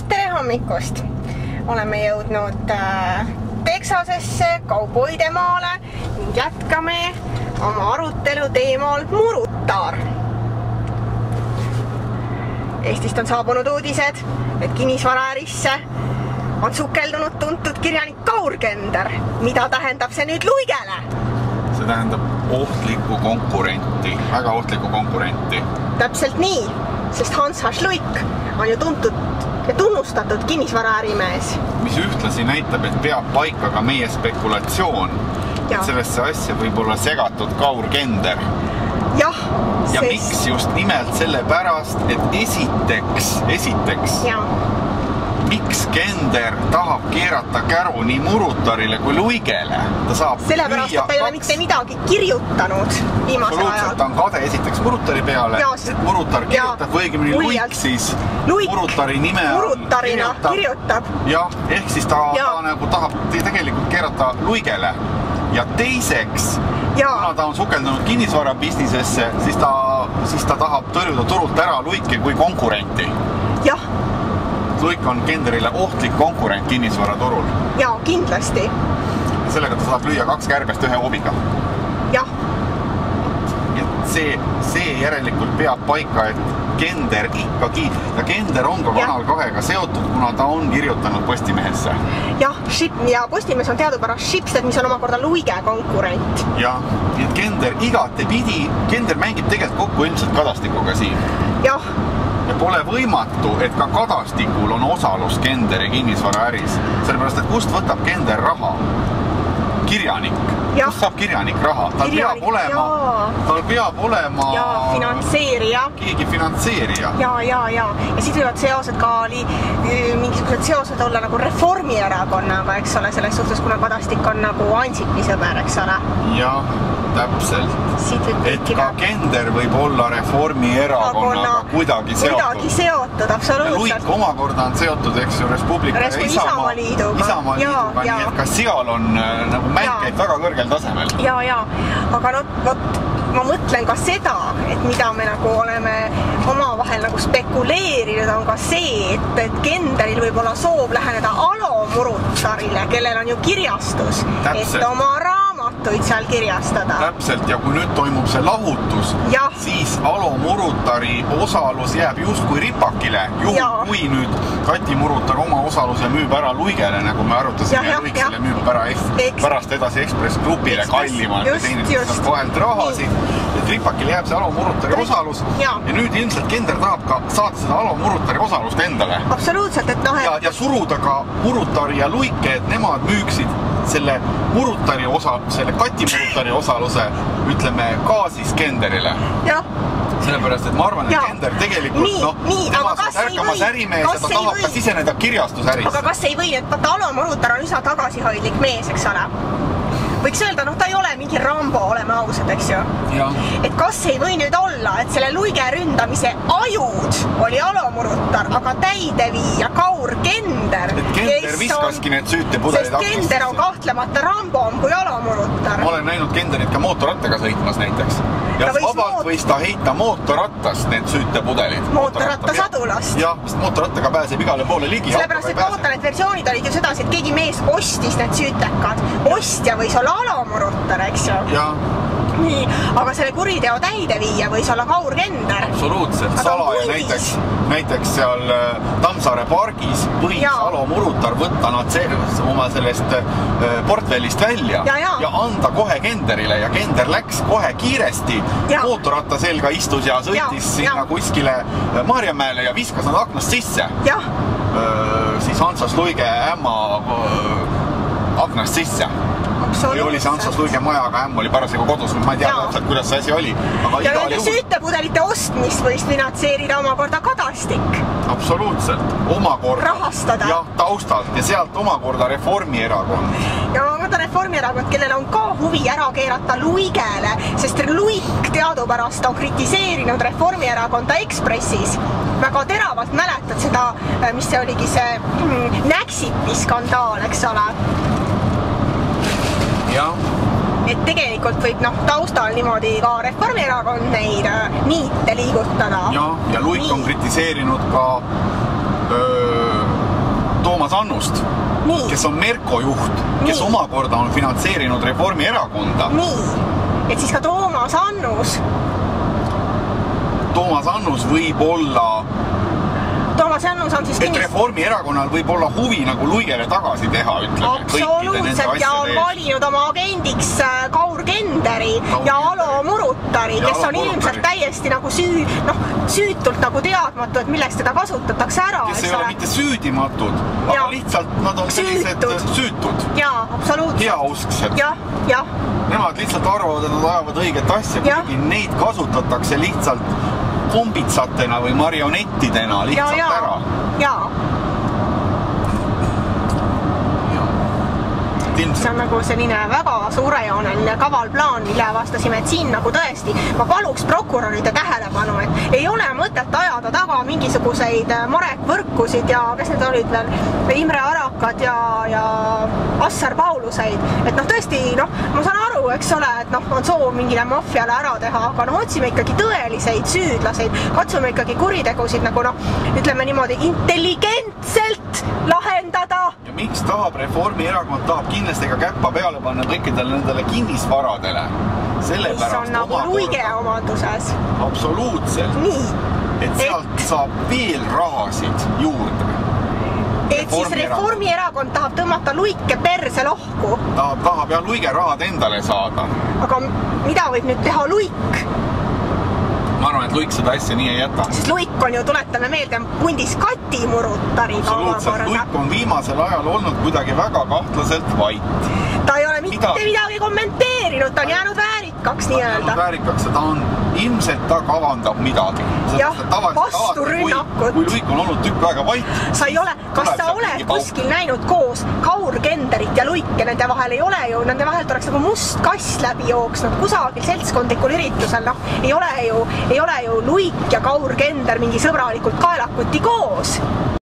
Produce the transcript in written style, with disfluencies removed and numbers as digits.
tere hommikust! Oleme jõudnud Texasesse, kauboide maale ning jätkame oma arutelu teemal Murutar. Eestist on saabunud uudised, et kinnisvaraärisse on sukeldunud tuntud kirjanik Kaur Kender. Mida tähendab see nüüd Luigele? See tähendab ohtlikku konkurenti, väga ohtlikku konkurenti. Täpselt nii, sest Hans H. Luik on ju tuntud ja tunnustatud kinnisvaraärimees. Mis ühtlasi näitab, et peab paika ka meie spekulatsioon, et sellesse asja võib olla segatud Kaur Kender. Jah, ja miks just nimelt selle pärast, et esiteks miks Kender tahab keerata käru nii Murutarile kui Luigele? Sellepärast, et ta ei ole mitte midagi kirjutanud viimasel ajal. Absoluutselt, ta on kade esiteks Murutari peale, et Murutar kirjutab või õigemini Luik siis Murutari nime kirjutab. Jah, ehk siis ta nagu tahab tegelikult keerata Luigele. Ja teiseks, kuna ta on sukeldunud kinnisvarabisnisesse, siis ta tahab tõrjuda turult ära Luiki kui konkurenti. Jah. Luik on Kenderile ohtlik konkurent kinnisvaraturul. Jaa, kindlasti. Sellega ta saab lüüa 2 kärbest 1 hoobiga. Jah. See järelikult peab paika, et Kender ikkagi, ja Kender on ka Kanal 2-ga seotud, kuna ta on kirjutanud Postimehesse. Jah, ja Postimees on teadupärast Schibsted, mis on omakorda Luige konkurent. Jah, et Kender igatepidi, Kender mängib tegelikult kokku ilmselt Kadastikuga siin. Jah. Ja pole võimatu, et ka Kadastikul on osalus Kenderi kinnisvaraäris. Sellepärast, et kust võtab Kender raha? Kirjanik. Kust saab kirjanik raha? Tal peab olema finantseerija. Keegi finantseerija. Ja siis võivad seosed ka mingisugused seosed olla nagu Reformierakonnaga, eks ole, selles suhtes, kuna Kadastik on nagu Ansipi sõber, eks ole. Jah, täpselt. Et ka Kender võib olla Reformierakonnaga kuidagi seotud. Kuidagi seotud, absoluutselt. Ja Luik omakorda on seotud, eks ju, Respublika ja Isamaliiduga. Nii et ka seal on nagu mäng käib väga kõrgel tasemel. Ja, aga ma mõtlen ka seda, et mida me nagu oleme omavahel nagu spekuleerinud, on ka see, et Kenderil võib olla soov läheneda Alo Murutarile, kellel on ju kirjastus, et oma raamatuid seal kirjastada. Täpselt, ja kui nüüd toimub see lahutus, siis Alo Murutari osalus jääb justkui ripakile, juhul kui nüüd Kati Murutar oma osaluse müüb ära Luigele, nagu me arutasime, Luik selle müüb ära pärast edasi Ekspress Grupile kallimalt ja teinud vahelt rahasid, et ripakile jääb see Alo Murutari osalus ja nüüd ilmselt Kender tahab ka saada seda Alo Murutari osalust endale. Absoluutselt, et ja suruda ka Murutari ja Luike, et nemad müüksid selle Murutari selle Kati Murutari osaluse, ütleme, ka siis Kenderile. Jah. Sellepärast, et ma arvan, et Kender tegelikult, tema saab ärkamas ärimees ja ta tahab ka siseneda kirjastusäris. Aga kas ei või, et Alo Murutar on üsna tagasihoidlik mees, eks ole? Võiks öelda, ta ei ole mingi Rambo, oleme ausad, eks ju? Et kas ei või nüüd olla, et selle Luige ründamise ajud oli Alo Murutar, aga täideviija Kaur Kender. Et Kender viskaski need süütepudelid sest Kender on kahtlemata Rambom kui Alo Murutar. Ma olen näinud Kenderit ka mootorrattaga sõitmas näiteks. Ja vabalt võis ta heita mootorrattast need süütepudelid. Mootorrattasadulast. Jah, sest mootorrattaga pääseb igale poole ligi. Sellepärast, et ma ootan, et versioonid olid ju sedasi, et keegi mees ostis need süütekad. Ostja võis olla Alo Murutar, eks ju? Jah. Nii, aga selle kuriteo täideviija võis olla Kaur Kender. Absoluutselt, salaja näiteks seal Tammsaare pargis võis Alo Murutar võtta nad oma sellest portfellist välja ja anda kohe Kenderile ja Kender läks kohe kiiresti mootorratta selga istus ja sõitis sinna kuskile Maarjamäele ja viskas nad aknast sisse. Siis Hansas Luige ämma aknast sisse. Või oli see Hansas Luige maja, aga ämm oli parasjagu kodus, ma ei tea täpselt, kuidas see asi oli. Ja nende süütepudelite ostmist võis finantseerida omakorda Kadastik. Absoluutselt, omakorda. Rahastada. Jah, taustalt ja sealt omakorda Reformierakond. Ja omakorda Reformierakond, kellel on ka huvi ära keerata Luigele, sest Luik teadupärast on kritiseerinud Reformierakonda Ekspressis. Väga teravalt mäletad seda, mis see oligi see Näksipi skandaal, eks ole? Et tegelikult võib taustal niimoodi ka Reformierakond neid niite liigutada. Ja Luik on kritiseerinud ka Toomas Annust, kes on Merko juht, kes omakorda on finantseerinud Reformierakonda. Nii, et siis ka Toomas Annus võib olla... Toomas Annus on siis et Reformierakonnal võib olla huvi nagu Luigele tagasi teha, ütleme. Absoluutselt, ja on valinud oma agendiks Kaur Kenderi ja Alo Murutari, kes on ilmselt täiesti nagu süütult nagu teadmatu, et millest teda kasutatakse ära. Kes ei ole mitte süüdimatud, aga lihtsalt nad on sellised süütud. Jaa, absoluutselt. Heausksed. Jah. Nemad lihtsalt arvavad, et nad ajavad õiget asja, kuigi neid kasutatakse lihtsalt kombitsatena või marionettidena lihtsalt ära. Jaa. See on nagu selline väga suurejooneline kaval plaan, mille vastasime, et siin nagu tõesti ma paluks prokuröride tähelepanu, et ei ole mõtet ajada taga mingisuguseid Marek Võrkusid ja kes need olid veel, Imre Arakad ja Assar Pauluseid. Et tõesti, ma saan aru, eks ole, et on soov mingile maffiale ära teha, aga otsime ikkagi tõeliseid süüdlaseid, katsume ikkagi kuritegusid nagu ütleme niimoodi intelligentselt lahendada. Ja miks tahab Reformierakond kindlasti ka käppa peale panna kõikidele nendele kinnisvaradele? Mis on nagu Luige omanduses. Absoluutselt. Nii. Et sealt saab veel rahasid juurde. Et siis Reformierakond tahab tõmmata Luike perse lohku. Tahab ja Luige rahad endale saada. Aga mida võib nüüd teha Luik? Ma arvan, et Luik seda asja nii ei jäta. Sest Luik on ju, tuletame meelde, pundis Kati Murutariga absoluutselt, Luik on viimasel ajal olnud kuidagi väga kahtlaselt vait. Ta ei ole mitte midagi kommenteerinud, ta on jäänud väärikaks nii-öelda. Väärikaks, ta on ilmselt ta kavandab midagi. Jah, vasturünnakut. Kui Luik on olnud tükk aega vait. Sa ei ole, kas sa oled kuskil näinud koos Kaur Kenderit ja Luike, nende vahel ei ole ju, nende vahelt oleks nagu must kass läbi jooksnud kusagil seltskondlikul üritusel, ei ole ju Luik ja Kaur Kender mingi sõbralikult kaelakuti koos.